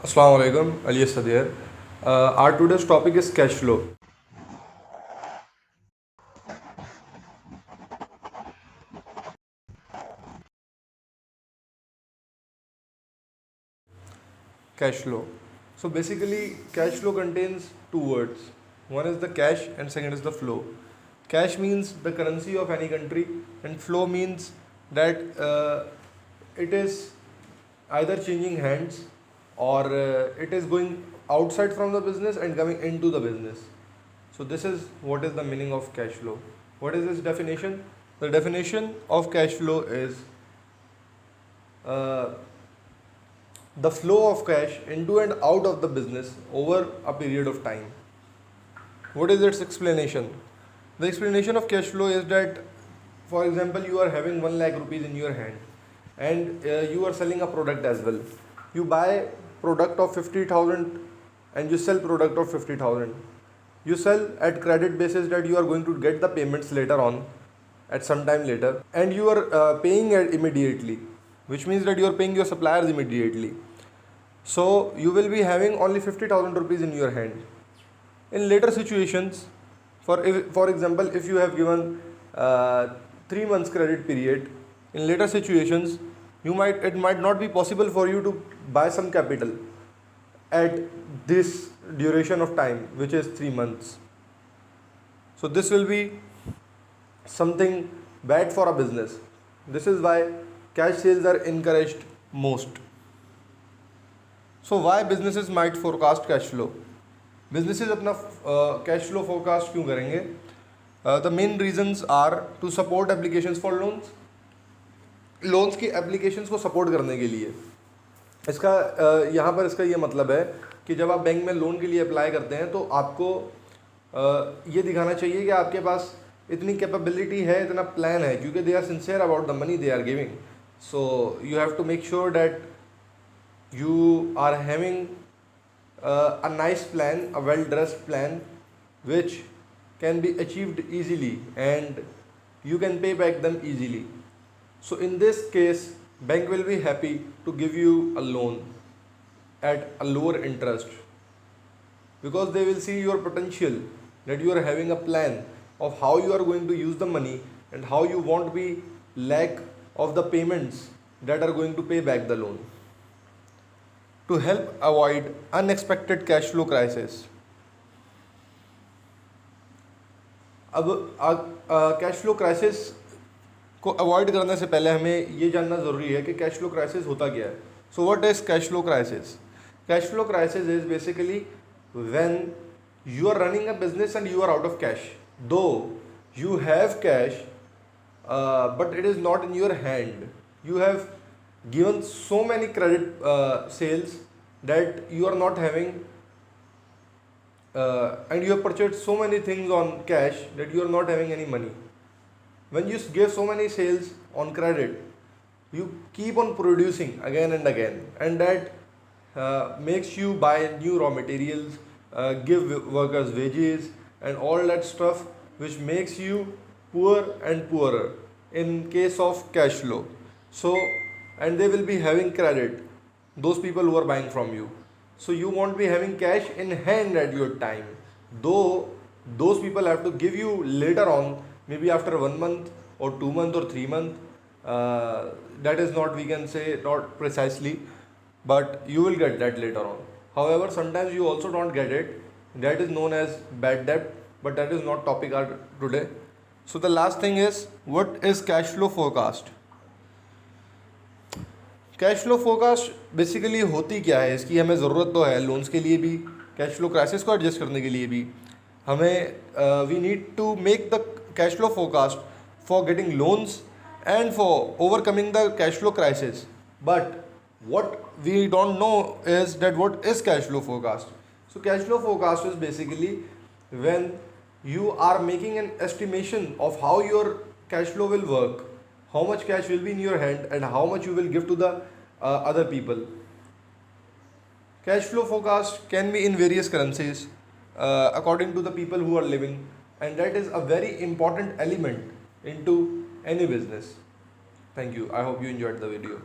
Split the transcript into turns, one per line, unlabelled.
Assalamu alaikum, Ali Asad here. Our today's topic is cash flow. Cash flow. So basically, cash flow contains two words. One is the cash, and second is the flow. Cash means the currency of any country, and flow means that it is either changing hands or it is going outside from the business and coming into the business. So this is what is the meaning of cash flow. What is its definition? The definition of cash flow is uh, the flow of cash into and out of the business over a period of time. What is its explanation? The explanation of cash flow is that, for example, you are having 1 lakh rupees in your hand and you are selling a product as well. You buy product of 50,000 and you sell product of 50,000. You sell at credit basis that you are going to get the payments later on at some time later, and you are paying it immediately, which means that you are paying your suppliers immediately. So you will be having only 50,000 rupees in your hand. In later situations, for example, if you have given 3 months credit period, in later situations, it might not be possible for you to buy some capital at this duration of time, which is 3 months. So this will be something bad for a business. This is why cash sales are encouraged most. So why businesses might forecast cash flow? Businesses अपना cash flow forecast क्यों करेंगे? The main reasons are to support applications for loans की applications को support करने के लिए. इसका यहाँ पर इसका ये मतलब है कि जब आप बैंक में लोन के लिए अप्लाई करते हैं तो आपको ये दिखाना चाहिए कि आपके पास इतनी कैपेबिलिटी है, इतना प्लान है, क्योंकि they are sincere about the money they are giving. So you have to make sure that you are having a nice plan, a well dressed plan, which can be achieved easily and you can pay back them easily. So in this case, bank will be happy to give you a loan at a lower interest, because they will see your potential, that you are having a plan of how you are going to use the money and how you won't be lack of the payments that are going to pay back the loan. To help avoid unexpected cash flow crisis. अब cash flow crisis को avoid करने से पहले हमें ये जानना ज़रूरी है कि कैश फ्लो क्राइसिस होता क्या है. So what is cash flow crisis? Cash flow crisis is basically when you are running a business and you are out of cash, though you have cash, but it is not in your hand. You have given so many credit sales that you are not having, and you have purchased so many things on cash that you are not having any money. When you give so many sales on credit, you keep on producing again and again, and that makes you buy new raw materials, give workers wages and all that stuff, which makes you poor and poorer in case of cash flow. So, and they will be having credit, those people who are buying from you. So you won't be having cash in hand at your time, though those people have to give you later on, maybe after 1 month or 2 month or 3 month. That is not, we can say, not precisely, but you will get that later on. However, sometimes you also don't get it. That is known as bad debt, but that is not topic today. So the last thing is, what is cash flow forecast? Cash flow forecast basically होती क्या है? इसकी हमें ज़रूरत तो है loans के लिए भी, कैश फ्लो क्राइसिस को एडजस्ट करने के लिए भी. हमें we need to make the cash flow forecast for getting loans and for overcoming the cash flow crisis. But what we don't know is that what is cash flow forecast. So cash flow forecast is basically when you are making an estimation of how your cash flow will work, how much cash will be in your hand and how much you will give to the other people. Cash flow forecast can be in various currencies according to the people who are living, and that is a very important element into any business. Thank you. I hope you enjoyed the video.